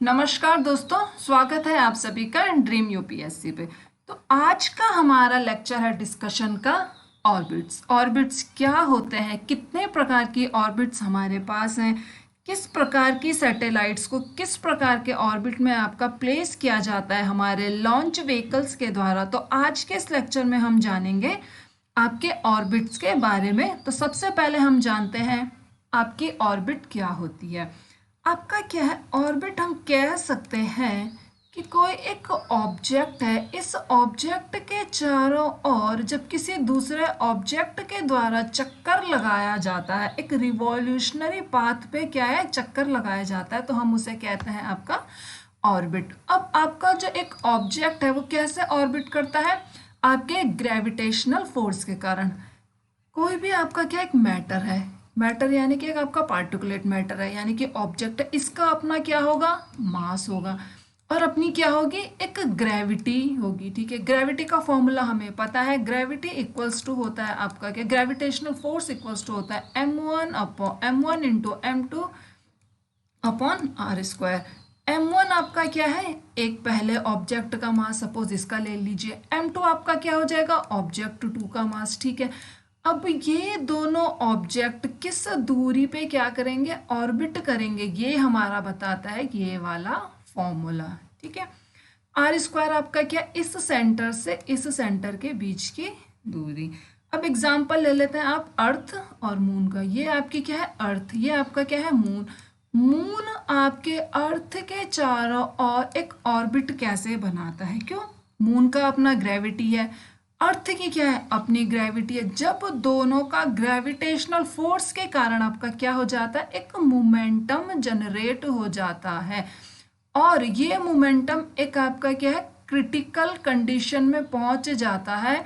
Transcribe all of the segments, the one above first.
नमस्कार दोस्तों, स्वागत है आप सभी का ड्रीम यूपीएससी पे। तो आज का हमारा लेक्चर है डिस्कशन का ऑर्बिट्स। ऑर्बिट्स क्या होते हैं, कितने प्रकार की ऑर्बिट्स हमारे पास हैं, किस प्रकार की सैटेलाइट्स को किस प्रकार के ऑर्बिट में आपका प्लेस किया जाता है हमारे लॉन्च व्हीकल्स के द्वारा। तो आज के इस लेक्चर में हम जानेंगे आपके ऑर्बिट्स के बारे में। तो सबसे पहले हम जानते हैं आपकी ऑर्बिट क्या होती है। आपका क्या है ऑर्बिट, हम कह सकते हैं कि कोई एक ऑब्जेक्ट है, इस ऑब्जेक्ट के चारों ओर जब किसी दूसरे ऑब्जेक्ट के द्वारा चक्कर लगाया जाता है, एक रिवॉल्यूशनरी पाथ पे क्या है चक्कर लगाया जाता है, तो हम उसे कहते हैं आपका ऑर्बिट। अब आपका जो एक ऑब्जेक्ट है वो कैसे ऑर्बिट करता है, आपके ग्रेविटेशनल फोर्स के कारण। कोई भी आपका क्या एक मैटर है, मैटर यानी कि एक आपका पार्टिकुलेट मैटर है, यानी कि ऑब्जेक्ट है, इसका अपना क्या होगा मास होगा और अपनी क्या होगी एक ग्रेविटी होगी। ठीक है, ग्रेविटी का फॉर्मूला हमें पता है, ग्रेविटी इक्वल्स टू होता है आपका क्या, ग्रेविटेशनल फोर्स इक्वल्स टू होता है m1 into m2 upon are square. m1 आपका क्या है, एक पहले ऑब्जेक्ट का मास, सपोज इसका ले लीजिए। m2 आपका क्या हो जाएगा, ऑब्जेक्ट 2 का मास। ठीक है, अब ये दोनों ऑब्जेक्ट किस दूरी पे क्या करेंगे, ऑर्बिट करेंगे, ये हमारा बताता है ये वाला फॉर्मूला। ठीक है, आर स्क्वायर आपका क्या, इस सेंटर से इस सेंटर के बीच की दूरी। अब एग्जांपल ले लेते हैं आप अर्थ और मून का। ये आपकी क्या है अर्थ, ये आपका क्या है मून। मून आपके अर्थ के चारों ओर एक ऑर्बिट कैसे बनाता है, क्यों, मून का अपना ग्रेविटी है, अर्थ की क्या है अपनी ग्रेविटी है। जब दोनों का ग्रेविटेशनल फोर्स के कारण आपका क्या हो जाता है, एक मोमेंटम जनरेट हो जाता है और ये मोमेंटम एक आपका क्या है क्रिटिकल कंडीशन में पहुंच जाता है।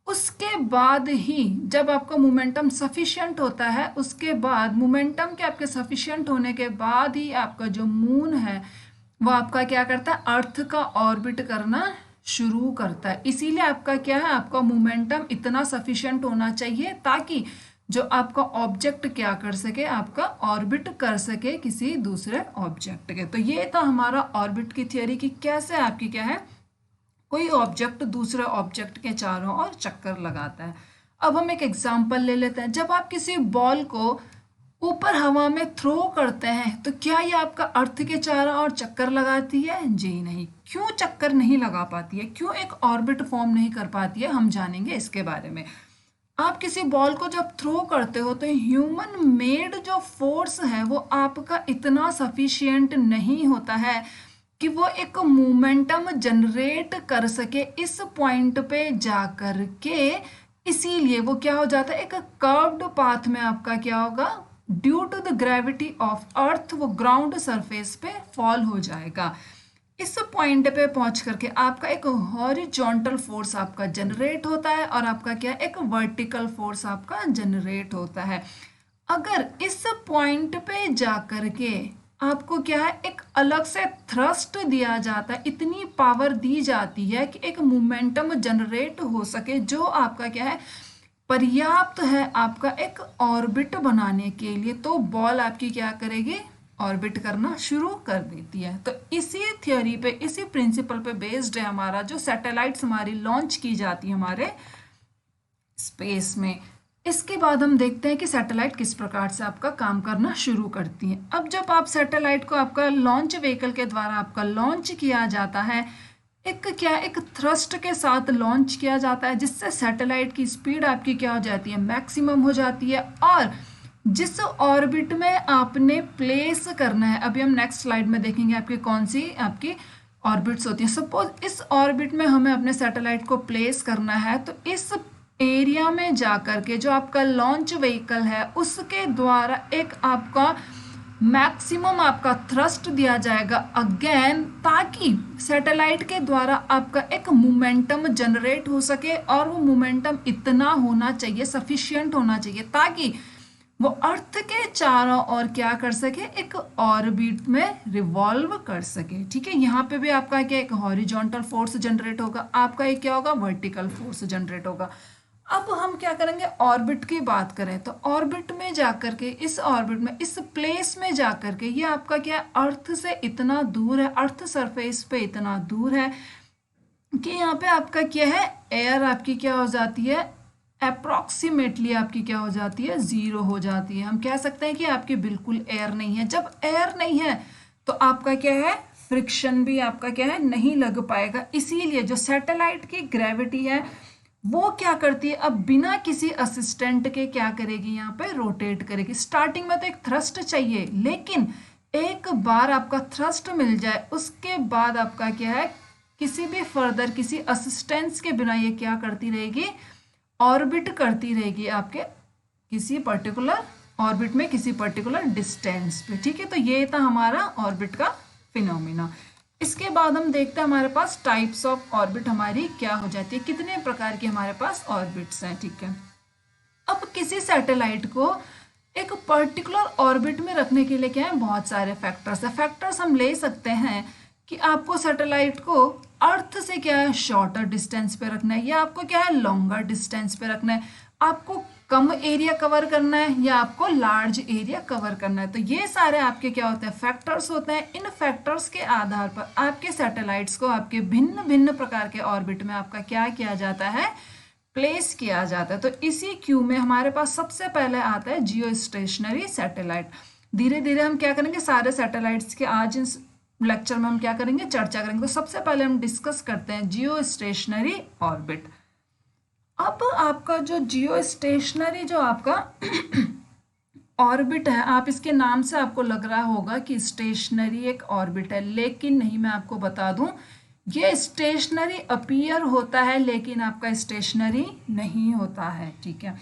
उसके बाद ही जब आपका मोमेंटम सफिशिएंट होता है, उसके बाद मोमेंटम के आपके सफिशिएंट होने के बाद ही आपका जो मून है वो आपका क्या करता है, अर्थ का ऑर्बिट करना शुरू करता है। इसीलिए आपका क्या है, आपका मोमेंटम इतना सफिशिएंट होना चाहिए ताकि जो आपका ऑब्जेक्ट क्या कर सके, आपका ऑर्बिट कर सके किसी दूसरे ऑब्जेक्ट के। तो ये था हमारा ऑर्बिट की थियरी कि कैसे आपकी क्या है कोई ऑब्जेक्ट दूसरे ऑब्जेक्ट के चारों ओर चक्कर लगाता है। अब हम एक एग्जांपल ले लेते हैं। जब आप किसी बॉल को ऊपर हवा में थ्रो करते हैं तो क्या ये आपका अर्थ के चारों ओर चक्कर लगाती है, जी नहीं। क्यों चक्कर नहीं लगा पाती है, क्यों एक ऑर्बिट फॉर्म नहीं कर पाती है, हम जानेंगे इसके बारे में। आप किसी बॉल को जब थ्रो करते हो तो ह्यूमन मेड जो फोर्स है वो आपका इतना सफिशिएंट नहीं होता है कि वो एक मोमेंटम जनरेट कर सके इस पॉइंट पे जा कर के। इसीलिए वो क्या हो जाता है, एक कर्व्ड पाथ में आपका क्या होगा, due to the gravity of earth वो ग्राउंड सरफेस पे फॉल हो जाएगा। इस पॉइंट पे पहुंच करके आपका एक हॉरिजॉन्टल फोर्स आपका जनरेट होता है और आपका क्या एक वर्टिकल फोर्स आपका जनरेट होता है। अगर इस पॉइंट पे जा करके आपको क्या है एक अलग से थ्रस्ट दिया जाता है, इतनी पावर दी जाती है कि एक मोमेंटम जनरेट हो सके जो आपका क्या है पर्याप्त है आपका एक ऑर्बिट बनाने के लिए, तो बॉल आपकी क्या करेगी ऑर्बिट करना शुरू कर देती है। तो इसी थ्योरी पे, इसी प्रिंसिपल पे बेस्ड है हमारा जो सैटेलाइट्स हमारी लॉन्च की जाती है हमारे स्पेस में। इसके बाद हम देखते हैं कि सैटेलाइट किस प्रकार से आपका काम करना शुरू करती है। अब जब आप सैटेलाइट को आपका लॉन्च व्हीकल के द्वारा आपका लॉन्च किया जाता है, एक थ्रस्ट के साथ लॉन्च किया जाता है जिससे सैटेलाइट की स्पीड आपकी क्या हो जाती है, मैक्सिमम हो जाती है। और जिस ऑर्बिट में आपने प्लेस करना है, अभी हम नेक्स्ट स्लाइड में देखेंगे आपकी कौन सी आपकी ऑर्बिट्स होती है। सपोज इस ऑर्बिट में हमें अपने सैटेलाइट को प्लेस करना है, तो इस एरिया में जाकर के जो आपका लॉन्च व्हीकल है उसके द्वारा एक आपका मैक्सिमम आपका थ्रस्ट दिया जाएगा अगेन, ताकि सैटेलाइट के द्वारा आपका एक मोमेंटम जनरेट हो सके और वो मोमेंटम इतना होना चाहिए, सफिशिएंट होना चाहिए ताकि वो अर्थ के चारों ओर क्या कर सके, एक ऑर्बिट में रिवॉल्व कर सके। ठीक है, यहाँ पे भी आपका क्या एक हॉरिजॉन्टल फोर्स जनरेट होगा, आपका एक क्या होगा वर्टिकल फोर्स जनरेट होगा। अब हम क्या करेंगे, ऑर्बिट की बात करें तो ऑर्बिट में जाकर के, इस ऑर्बिट में, इस प्लेस में जाकर के, ये आपका क्या है, अर्थ से इतना दूर है, अर्थ सरफेस पे इतना दूर है कि यहाँ पे आपका क्या है, एयर आपकी क्या हो जाती है, अप्रॉक्सीमेटली आपकी क्या हो जाती है, जीरो हो जाती है। हम कह सकते हैं कि आपकी बिल्कुल एयर नहीं है। जब एयर नहीं है तो आपका क्या है, फ्रिक्शन भी आपका क्या है, नहीं लग पाएगा। इसीलिए जो सैटेलाइट की ग्रेविटी है वो क्या करती है, अब बिना किसी असिस्टेंट के क्या करेगी, यहाँ पे रोटेट करेगी। स्टार्टिंग में तो एक थ्रस्ट चाहिए, लेकिन एक बार आपका थ्रस्ट मिल जाए उसके बाद आपका क्या है, किसी भी फर्दर किसी असिस्टेंस के बिना ये क्या करती रहेगी, ऑर्बिट करती रहेगी आपके किसी पर्टिकुलर ऑर्बिट में, किसी पर्टिकुलर डिस्टेंस पे। ठीक है, तो ये था हमारा ऑर्बिट का फिनोमिना। इसके बाद हम देखते हैं हमारे पास टाइप्स ऑफ ऑर्बिट हमारी क्या हो जाती है, कितने प्रकार की हमारे पास ऑर्बिट्स हैं। ठीक है, अब किसी सैटेलाइट को एक पर्टिकुलर ऑर्बिट में रखने के लिए क्या है, बहुत सारे फैक्टर्स है। फैक्टर्स हम ले सकते हैं कि आपको सैटेलाइट को अर्थ से क्या है, शॉर्टर डिस्टेंस पे रखना है, या आपको क्या है, लॉन्गर डिस्टेंस पे रखना है, आपको कम एरिया कवर करना है या आपको लार्ज एरिया कवर करना है। तो ये सारे आपके क्या होते हैं, फैक्टर्स होते हैं। इन फैक्टर्स के आधार पर आपके सैटेलाइट्स को आपके भिन्न भिन्न प्रकार के ऑर्बिट में आपका क्या किया जाता है, प्लेस किया जाता है। तो इसी क्यू में हमारे पास सबसे पहले आता है जियो स्टेशनरी सैटेलाइट। धीरे धीरे हम क्या करेंगे, सारे सैटेलाइट्स के आज इस लेक्चर में हम क्या करेंगे, चर्चा करेंगे। तो सबसे पहले हम डिस्कस करते हैं जियो स्टेशनरी ऑर्बिट। अब आपका जो जियो स्टेशनरी जो आपका ऑर्बिट है, आप इसके नाम से आपको लग रहा होगा कि स्टेशनरी एक ऑर्बिट है, लेकिन नहीं। मैं आपको बता दूं, ये स्टेशनरी अपीयर होता है लेकिन आपका स्टेशनरी नहीं होता है। ठीक है,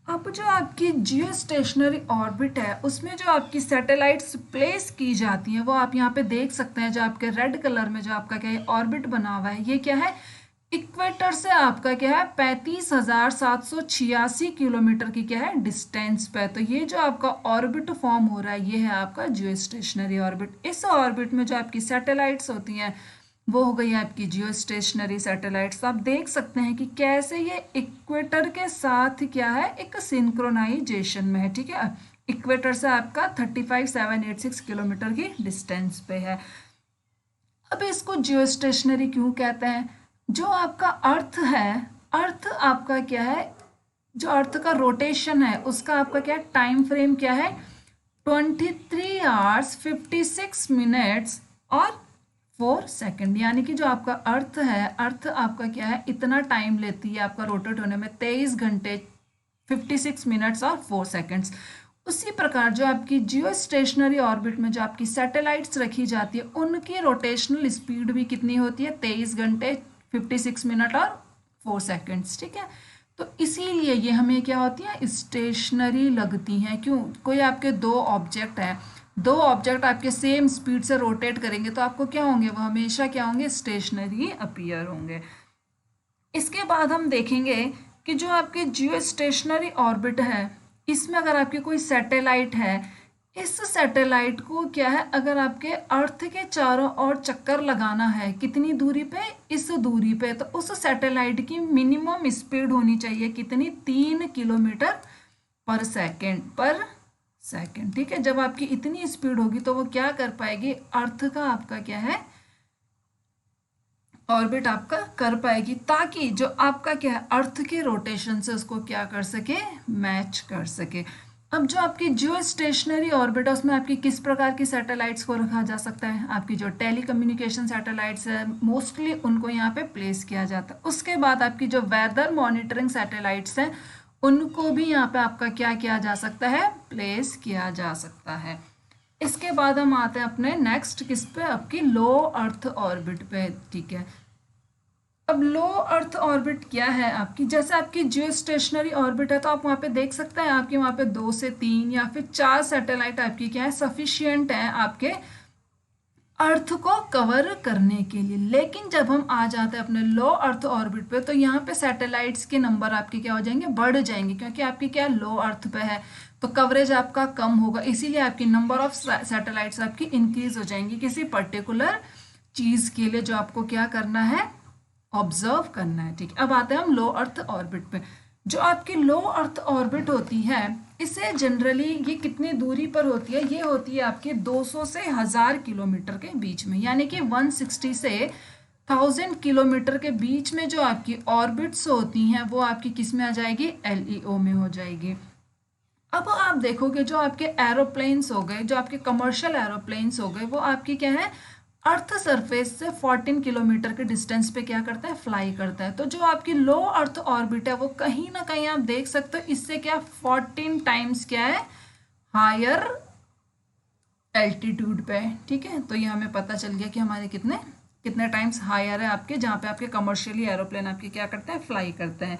अब जो आपकी जियो स्टेशनरी ऑर्बिट है उसमें जो आपकी सैटेलाइट्स प्लेस की जाती हैं वो आप यहाँ पे देख सकते हैं। जो आपके रेड कलर में जो आपका क्या है ऑर्बिट बना हुआ है, ये क्या है, इक्वेटर से आपका क्या है 35,786 किलोमीटर की क्या है डिस्टेंस पे। तो ये जो आपका ऑर्बिट फॉर्म हो रहा है ये है आपका जियो स्टेशनरी ऑर्बिट। इस ऑर्बिट में जो आपकी सैटेलाइट्स होती हैं वो हो गई आपकी जियो स्टेशनरी सैटेलाइट्स। आप देख सकते हैं कि कैसे ये इक्वेटर के साथ क्या है, एक सिंक्रोनाइजेशन में है। ठीक है, इक्वेटर से आपका 35,786 किलोमीटर की डिस्टेंस पे है। अब इसको जियो स्टेशनरी क्यों कहते हैं, जो आपका अर्थ है, अर्थ आपका क्या है, जो अर्थ का रोटेशन है उसका आपका क्या टाइम फ्रेम क्या है, 23 आवर्स 56 मिनट्स और 4 सेकंड। यानी कि जो आपका अर्थ है, अर्थ आपका क्या है, इतना टाइम लेती है आपका रोटेट होने में, 23 घंटे 56 मिनट्स और 4 सेकंड्स। उसी प्रकार जो आपकी जियो स्टेशनरी ऑर्बिट में जो आपकी सैटेलाइट्स रखी जाती है उनकी रोटेशनल स्पीड भी कितनी होती है, 23 घंटे 56 मिनट और 4 सेकंड्स। ठीक है, तो इसीलिए ये हमें क्या होती है, स्टेशनरी लगती हैं। क्यों, कोई आपके दो ऑब्जेक्ट हैं, दो ऑब्जेक्ट आपके सेम स्पीड से रोटेट करेंगे तो आपको क्या होंगे, वो हमेशा क्या होंगे, स्टेशनरी अपीयर होंगे। इसके बाद हम देखेंगे कि जो आपके जियो स्टेशनरी ऑर्बिट है इसमें अगर आपकी कोई सैटेलाइट है, इस सैटेलाइट को क्या है, अगर आपके अर्थ के चारों ओर चक्कर लगाना है, कितनी दूरी पे, इस दूरी पे, तो उस सैटेलाइट की मिनिमम स्पीड होनी चाहिए कितनी, 3 किलोमीटर पर सेकंड। ठीक है, जब आपकी इतनी स्पीड होगी तो वो क्या कर पाएगी, अर्थ का आपका क्या है, ऑर्बिट आपका कर पाएगी, ताकि जो आपका क्या है अर्थ के रोटेशन से उसको क्या कर सके, मैच कर सके। अब जो आपकी जियो स्टेशनरी ऑर्बिट है उसमें आपकी किस प्रकार की सैटेलाइट्स को रखा जा सकता है, आपकी जो टेलीकम्युनिकेशन सैटेलाइट्स है मोस्टली उनको यहाँ पे प्लेस किया जाता है। उसके बाद आपकी जो वेदर मॉनिटरिंग सैटेलाइट्स हैं उनको भी यहाँ पे आपका क्या किया जा सकता है, प्लेस किया जा सकता है। इसके बाद हम आते हैं अपने नेक्स्ट किस पे, आपकी लो अर्थ ऑर्बिट पे। ठीक है, अब लो अर्थ ऑर्बिट क्या है आपकी, जैसे आपकी जियो स्टेशनरी ऑर्बिट है तो आप वहाँ पे देख सकते हैं आपके वहाँ पे 2 से 3 या फिर 4 सैटेलाइट आपकी क्या है, सफिशियंट है आपके अर्थ को कवर करने के लिए। लेकिन जब हम आ जाते हैं अपने लो अर्थ ऑर्बिट पे तो यहाँ पे सैटेलाइट्स के नंबर आपके क्या हो जाएंगे, बढ़ जाएंगे, क्योंकि आपकी क्या लो अर्थ पे है तो कवरेज आपका कम होगा, इसीलिए आपकी नंबर ऑफ सैटेलाइट्स आपकी इंक्रीज हो जाएंगी किसी पर्टिकुलर चीज के लिए जो आपको क्या करना है, ऑब्जर्व करना है। ठीक है, अब आते हैं हम लो अर्थ ऑर्बिट पे। जो आपकी लो अर्थ ऑर्बिट होती है, इसे जनरली ये कितनी दूरी पर होती है, ये होती है आपके 200 से 1000 किलोमीटर के बीच में, यानी कि 160 से 1000 किलोमीटर के बीच में जो आपकी ऑर्बिट्स होती हैं वो आपकी किस में आ जाएगी, एलईओ में हो जाएगी। अब आप देखोगे जो आपके एरोप्लेन्स हो गए, जो आपके कमर्शियल एरोप्लेन्स हो गए, वो आपकी क्या है, अर्थ सरफेस से 14 किलोमीटर के डिस्टेंस पे क्या करता है, फ्लाई करता है। तो जो आपकी लो अर्थ ऑर्बिट है वो कहीं ना कहीं आप देख सकते हो इससे क्या 14 टाइम्स क्या है, हायर एल्टीट्यूड पे है। ठीक है, तो ये हमें पता चल गया कि हमारे कितने कितने टाइम्स हायर है आपके, जहाँ पे आपके कमर्शियली एरोप्लेन आपके क्या करते हैं, फ्लाई करते हैं।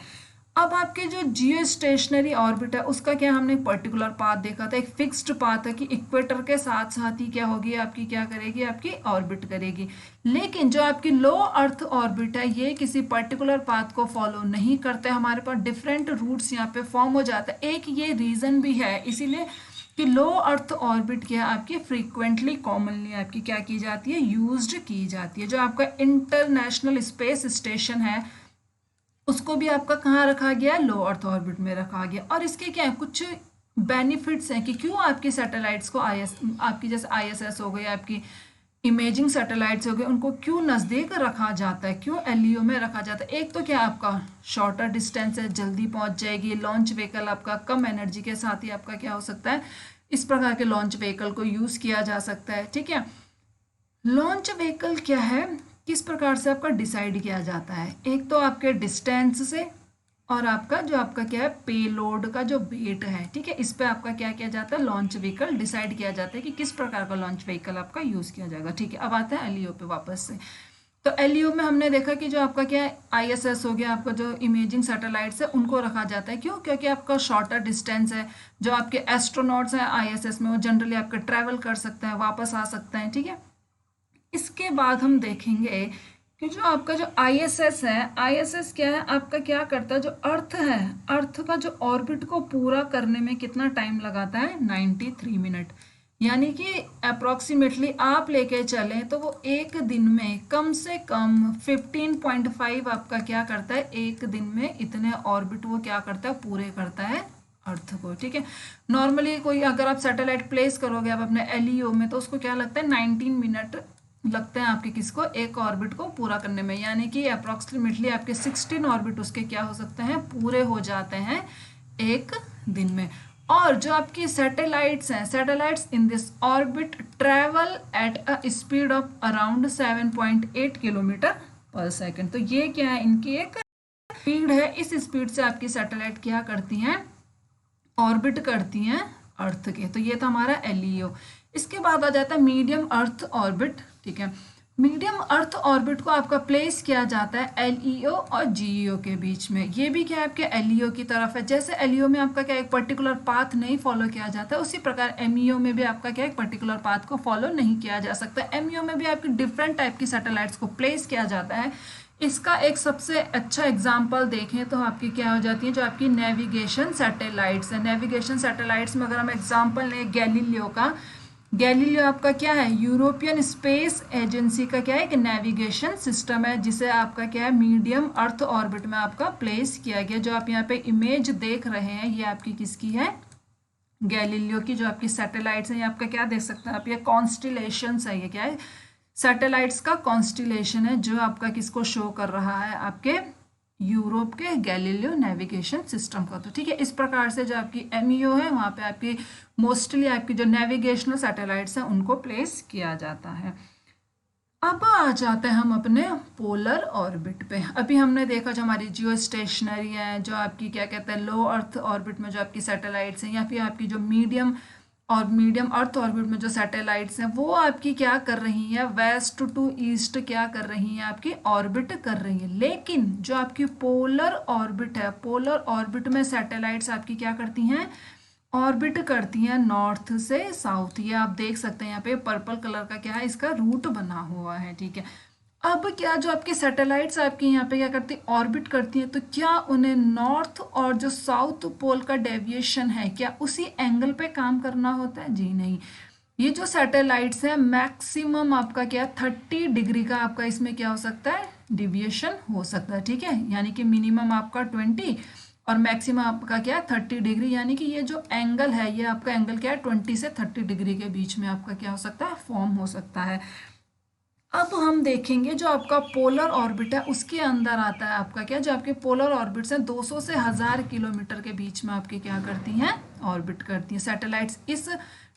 अब आपके जो जियो स्टेशनरी ऑर्बिट है उसका क्या हमने एक पर्टिकुलर पाथ देखा था, एक फिक्स्ड पाथ है कि इक्वेटर के साथ साथ ही क्या होगी आपकी, क्या करेगी आपकी, ऑर्बिट करेगी। लेकिन जो आपकी लो अर्थ ऑर्बिट है ये किसी पर्टिकुलर पाथ को फॉलो नहीं करते, हमारे पास डिफरेंट रूट्स यहाँ पे फॉर्म हो जाता है। एक ये रीजन भी है इसीलिए कि लो अर्थ ऑर्बिट क्या आपकी फ्रीक्वेंटली कॉमनली आपकी क्या की जाती है, यूज्ड की जाती है। जो आपका इंटरनेशनल स्पेस स्टेशन है उसको भी आपका कहाँ रखा गया, लो अर्थ ऑर्बिट में रखा गया। और इसके क्या है, कुछ बेनिफिट्स हैं कि क्यों आपकी सैटेलाइट्स को आपकी जैसे आईएसएस हो गई, आपकी इमेजिंग सैटेलाइट्स हो गए, उनको क्यों नज़दीक रखा जाता है, क्यों एलईओ में रखा जाता है। एक तो क्या आपका शॉर्टर डिस्टेंस है, जल्दी पहुंच जाएगी। लॉन्च व्हीकल आपका कम एनर्जी के साथ ही आपका क्या हो सकता है, इस प्रकार के लॉन्च व्हीकल को यूज़ किया जा सकता है। ठीक है, लॉन्च व्हीकल क्या है, किस प्रकार से आपका डिसाइड किया जाता है, एक तो आपके डिस्टेंस से और आपका जो आपका क्या है पेलोड का जो वेट है। ठीक है, इस पे आपका क्या किया जाता है, लॉन्च व्हीकल डिसाइड किया जाता है कि किस प्रकार का लॉन्च व्हीकल आपका यूज किया जाएगा। ठीक है, अब आता है एलईओ पे वापस से। तो एलईओ में हमने देखा कि जो आपका क्या है आईएसएस हो गया, आपका जो इमेजिंग सैटेलाइट्स है उनको रखा जाता है। क्यों, क्योंकि आपका शॉर्टर डिस्टेंस है। जो आपके एस्ट्रोनॉट्स हैं आईएसएस में वो जनरली आपके ट्रैवल कर सकते हैं, वापस आ सकते हैं। ठीक है, इसके बाद हम देखेंगे कि जो आपका जो आईएसएस है, आईएसएस क्या है आपका, क्या करता है, जो अर्थ है, अर्थ का जो ऑर्बिट को पूरा करने में कितना टाइम लगाता है, 93 मिनट। यानी कि अप्रोक्सीमेटली आप लेके चलें तो वो एक दिन में कम से कम 15.5 आपका क्या करता है, एक दिन में इतने ऑर्बिट वो क्या करता है, पूरे करता है अर्थ को। ठीक है, नॉर्मली कोई अगर आप सैटेलाइट प्लेस करोगे आप अपने एलईओ में तो उसको क्या लगता है, 19 मिनट लगते हैं आपके किसको, एक ऑर्बिट को पूरा करने में। यानी कि अप्रोक्सीमेटली आपके 16 ऑर्बिट उसके क्या हो सकते हैं, पूरे हो जाते हैं एक दिन में। और जो आपकी सैटेलाइट्स हैं, satellites in this orbit travel at a speed of around 7.8 kilometre पर सेकेंड। तो ये क्या है, इनकी एक स्पीड है, इस स्पीड से आपकी सैटेलाइट क्या करती हैं, ऑर्बिट करती हैं अर्थ के। तो ये था हमारा एलईओ। इसके बाद आ जाता है मीडियम अर्थ ऑर्बिट। ठीक है, मीडियम अर्थ ऑर्बिट को आपका प्लेस किया जाता है एलईओ और जीईओ के बीच में। ये भी क्या है आपके एलईओ की तरफ है। जैसे एलईओ में आपका क्या एक पर्टिकुलर पाथ नहीं फॉलो किया जाता है, उसी प्रकार एमईओ में भी आपका क्या एक पर्टिकुलर पाथ को फॉलो नहीं किया जा सकता। एमईओ में भी आपकी डिफरेंट टाइप की सैटेलाइट्स को प्लेस किया जाता है। इसका एक सबसे अच्छा एग्जाम्पल देखें तो आपकी क्या हो जाती है, जो आपकी नेविगेशन सैटेलाइट्स है। नेविगेशन सैटेलाइट्स में अगर हम एग्जाम्पल लें गैलीलियो का, गैलीलियो आपका क्या है, यूरोपियन स्पेस एजेंसी का क्या है, एक नेविगेशन सिस्टम है, जिसे आपका क्या है मीडियम अर्थ ऑर्बिट में आपका प्लेस किया गया। जो आप यहाँ पे इमेज देख रहे हैं ये आपकी किसकी है, गैलीलियो की। जो आपकी सैटेलाइट्स हैं ये आपका क्या देख सकते हैं आप, ये कॉन्स्टिलेशंस है, ये क्या है, सैटेलाइट्स का कॉन्स्टिलेशन है जो आपका किसको शो कर रहा है, आपके यूरोप के गैलीलियो नेविगेशन सिस्टम का। तो ठीक है, इस प्रकार से जो आपकी एमईओ है वहाँ पे आपकी मोस्टली आपकी जो नेविगेशनल सैटेलाइट्स हैं उनको प्लेस किया जाता है। अब आ जाते हैं हम अपने पोलर ऑर्बिट पे। अभी हमने देखा जो हमारी जियो स्टेशनरी है, जो आपकी क्या कहते हैं लो अर्थ ऑर्बिट में जो आपकी सैटेलाइट्स हैं, या फिर आपकी जो मीडियम अर्थ ऑर्बिट में जो सैटेलाइट्स हैं वो आपकी क्या कर रही हैं, वेस्ट टू ईस्ट क्या कर रही हैं, आपकी ऑर्बिट कर रही हैं। लेकिन जो आपकी पोलर ऑर्बिट है, पोलर ऑर्बिट में सैटेलाइट्स आपकी क्या करती हैं, ऑर्बिट करती हैं नॉर्थ से साउथ। ये आप देख सकते हैं यहाँ पे पर्पल कलर का क्या है, इसका रूट बना हुआ है। ठीक है, अब क्या जो आपके सैटेलाइट्स आपके यहाँ पे क्या करती हैं, ऑर्बिट करती हैं, तो क्या उन्हें नॉर्थ और जो साउथ पोल का डेविएशन है क्या उसी एंगल पे काम करना होता है, जी नहीं। ये जो सैटेलाइट्स हैं मैक्सिमम आपका क्या 30 डिग्री का आपका इसमें क्या हो सकता है, डिविएशन हो सकता है। ठीक है, यानी कि मिनिमम आपका 20, और मैक्सिमम आपका क्या है 30 डिग्री, यानी कि ये जो एंगल है ये आपका एंगल क्या है 20 से 30 डिग्री के बीच में आपका क्या हो सकता है, फॉर्म हो सकता है। अब हम देखेंगे जो आपका पोलर ऑर्बिट है उसके अंदर आता है आपका क्या, जो आपके पोलर ऑर्बिट्स हैं 200 से 1000 किलोमीटर के बीच में आपके क्या करती हैं, ऑर्बिट करती हैं। सैटेलाइट्स इस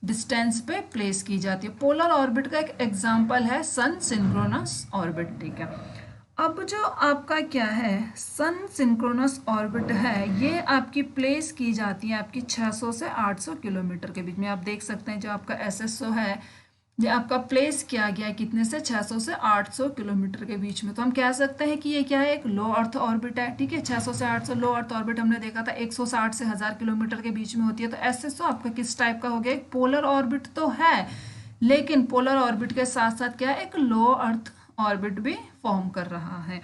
डिस्टेंस पे प्लेस की जाती है। पोलर ऑर्बिट का एक एग्जांपल है सन सिंक्रोनस ऑर्बिट, ठीक है। अब जो आपका क्या है सन सिंक्रोनस ऑर्बिट है ये आपकी प्लेस की जाती है आपकी 600 से 800 किलोमीटर के बीच में। आप देख सकते हैं जो आपका एसएसओ है ये आपका प्लेस किया गया है कितने से, 600 से 800 किलोमीटर के बीच में। तो हम कह सकते हैं कि ये क्या है, एक लो अर्थ ऑर्बिट है, ठीक है। 600 से 800 लो अर्थ ऑर्बिट हमने देखा था 160 से 1000 किलोमीटर के बीच में होती है। तो एसएसओ आपका किस टाइप का हो गया, एक पोलर ऑर्बिट तो है, लेकिन पोलर ऑर्बिट के साथ साथ क्या है, एक लो अर्थ ऑर्बिट भी फॉर्म कर रहा है।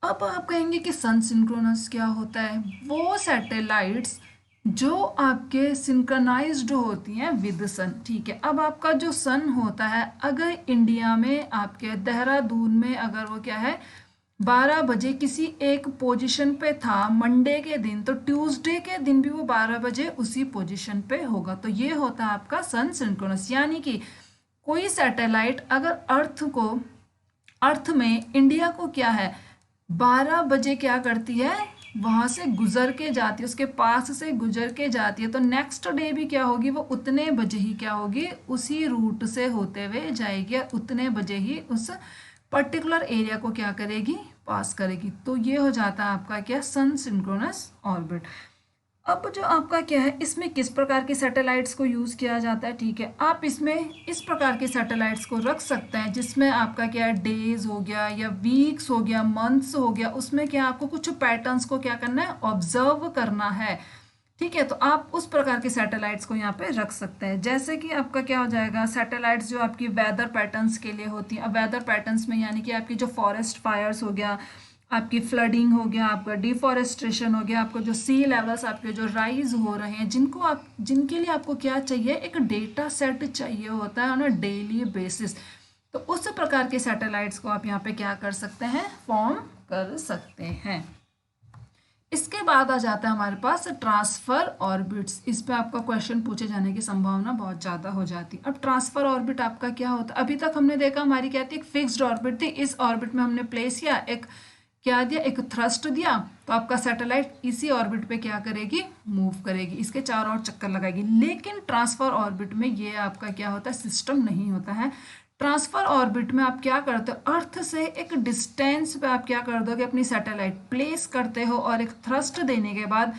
अब आप कहेंगे कि सन सिंक्रोनस क्या होता है, वो सैटेलाइट्स जो आपके सिंक्रोनाइज्ड होती हैं विद सन, ठीक है। अब आपका जो सन होता है अगर इंडिया में आपके देहरादून में अगर वो क्या है 12 बजे किसी एक पोजीशन पे था मंडे के दिन, तो ट्यूसडे के दिन भी वो 12 बजे उसी पोजीशन पे होगा। तो ये होता है आपका सन सिंक्रोनस, यानी कि कोई सैटेलाइट अगर अर्थ में इंडिया को क्या है 12 बजे क्या करती है, वहां से गुजर के जाती है, उसके पास से गुजर के जाती है, तो नेक्स्ट डे भी क्या होगी, वो उतने बजे ही क्या होगी, उसी रूट से होते हुए जाएगी और उतने बजे ही उस पर्टिकुलर एरिया को क्या करेगी, पास करेगी। तो ये हो जाता है आपका क्या सन सिंक्रोनस ऑर्बिट। अब जो आपका क्या है इसमें किस प्रकार के सैटेलाइट्स को यूज़ किया जाता है, ठीक है। आप इसमें इस प्रकार के सैटेलाइट्स को रख सकते हैं जिसमें आपका क्या है डेज हो गया या वीक्स हो गया, मंथ्स हो गया, उसमें क्या आपको कुछ पैटर्न्स को क्या करना है, ऑब्जर्व करना है, ठीक है। तो आप उस प्रकार के सैटेलाइट्स को यहाँ पे रख सकते हैं। जैसे कि आपका क्या हो जाएगा, सैटेलाइट्स जो आपकी वेदर पैटर्न्स के लिए होती हैं। अब वेदर पैटर्न्स में यानी कि आपकी जो फॉरेस्ट फायर्स हो गया, आपकी फ्लडिंग हो गया, आपका डिफॉरेस्ट्रेशन हो गया, आपको जो सी लेवल्स आपके जो राइज हो रहे हैं, जिनके लिए आपको क्या चाहिए, एक डेटा सेट चाहिए होता है ऑन अ डेली बेसिस। तो उस प्रकार के सैटेलाइट्स को आप यहाँ पे क्या कर सकते हैं, फॉर्म कर सकते हैं। इसके बाद आ जाता है हमारे पास ट्रांसफर ऑर्बिट्स। इस पे आपका क्वेश्चन पूछे जाने की संभावना बहुत ज़्यादा हो जाती है। अब ट्रांसफर ऑर्बिट आपका क्या होता है, अभी तक हमने देखा हमारी क्या थी, एक फिक्स्ड ऑर्बिट थी, इस ऑर्बिट में हमने प्लेस किया, एक क्या दिया, एक थ्रस्ट दिया, तो आपका सैटेलाइट इसी ऑर्बिट पे क्या करेगी, मूव करेगी, इसके चारों ओर चक्कर लगाएगी। लेकिन ट्रांसफर ऑर्बिट में ये आपका क्या होता है, सिस्टम नहीं होता है। ट्रांसफर ऑर्बिट में आप क्या करते हो, अर्थ से एक डिस्टेंस पे आप क्या कर दोगे, अपनी सैटेलाइट प्लेस करते हो और एक थ्रस्ट देने के बाद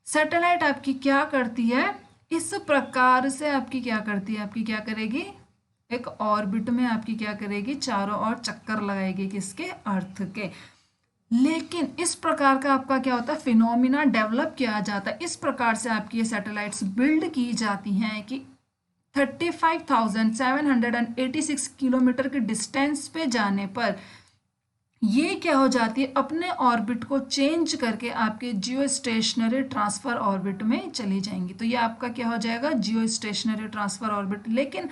सैटेलाइट आपकी क्या करती है, इस प्रकार से आपकी क्या करती है, आपकी क्या करेगी, एक ऑर्बिट में आपकी क्या करेगी, चारों ओर चक्कर लगाएगी, किसके, अर्थ के। लेकिन इस प्रकार का आपका क्या होता है, फिनोमिना डेवलप किया जाता है। इस प्रकार से आपकी ये सैटेलाइट्स बिल्ड की जाती हैं कि 35,786 किलोमीटर के डिस्टेंस पे जाने पर ये क्या हो जाती है, अपने ऑर्बिट को चेंज करके आपके जियो स्टेशनरी ट्रांसफर ऑर्बिट में चली जाएंगी। तो ये आपका क्या हो जाएगा, जियो स्टेशनरी ट्रांसफर ऑर्बिट। लेकिन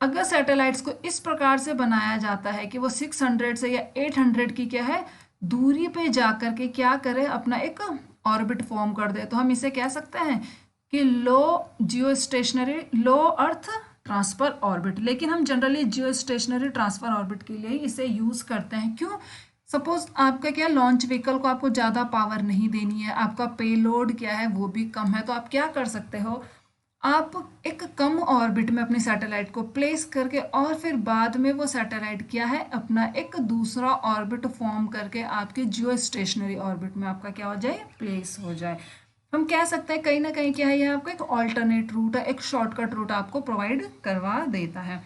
अगर सैटेलाइट्स को इस प्रकार से बनाया जाता है कि वो 600 से या 800 की क्या है दूरी पे जाकर के क्या करे, अपना एक ऑर्बिट फॉर्म कर दे, तो हम इसे कह सकते हैं कि लो जियो स्टेशनरी, लो अर्थ ट्रांसफर ऑर्बिट। लेकिन हम जनरली जियो स्टेशनरी ट्रांसफर ऑर्बिट के लिए इसे यूज करते हैं। क्यों, सपोज आपका क्या लॉन्च व्हीकल को आपको ज़्यादा पावर नहीं देनी है, आपका पेलोड क्या है वो भी कम है, तो आप क्या कर सकते हो, आप एक कम ऑर्बिट में अपनी सैटेलाइट को प्लेस करके और फिर बाद में वो सैटेलाइट क्या है अपना एक दूसरा ऑर्बिट फॉर्म करके आपके जियो स्टेशनरी ऑर्बिट में आपका क्या हो जाए, प्लेस हो जाए। हम कह सकते हैं कहीं ना कहीं क्या है, ये आपको एक ऑल्टरनेट रूट है, एक शॉर्टकट रूट आपको प्रोवाइड करवा देता है,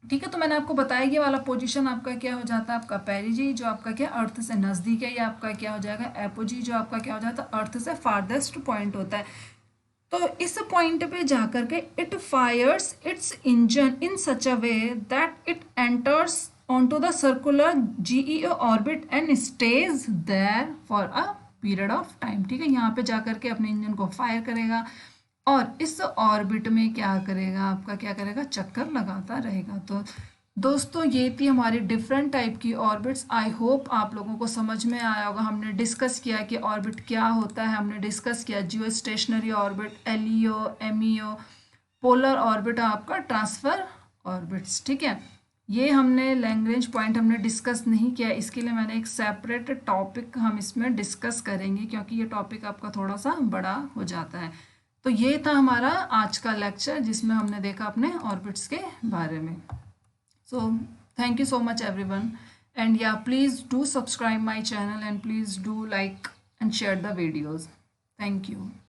ठीक है। तो मैंने आपको बताया ये वाला पोजीशन आपका क्या हो जाता है, आपका पेरिजी जो आपका क्या अर्थ से नज़दीक है, या आपका क्या हो जाएगा एपोजी जो आपका क्या हो जाता है अर्थ से फारदेस्ट पॉइंट होता है। तो इस पॉइंट पे जाकर के it fires its engine in such a way that it enters onto the circular GEO orbit and stays there for a period of time, ठीक है। यहाँ पे जाकर के अपने इंजन को फायर करेगा और इस ऑर्बिट में क्या करेगा, आपका क्या करेगा, चक्कर लगाता रहेगा। तो दोस्तों ये थी हमारी डिफरेंट टाइप की ऑर्बिट्स। आई होप आप लोगों को समझ में आया होगा। हमने डिस्कस किया कि ऑर्बिट क्या होता है, हमने डिस्कस किया जियो stationery orbit, LEO, MEO, polar orbit, आपका ट्रांसफर ऑर्बिट्स, ठीक है। ये हमने लैग्रेंज पॉइंट हमने डिस्कस नहीं किया, इसके लिए मैंने एक सेपरेट टॉपिक हम इसमें डिस्कस करेंगे, क्योंकि ये टॉपिक आपका थोड़ा सा बड़ा हो जाता है। तो ये था हमारा आज का लेक्चर जिसमें हमने देखा अपने ऑर्बिट्स के बारे में। So thank you so much everyone, and yeah, please do subscribe my channel and please do like and share the videos. Thank you.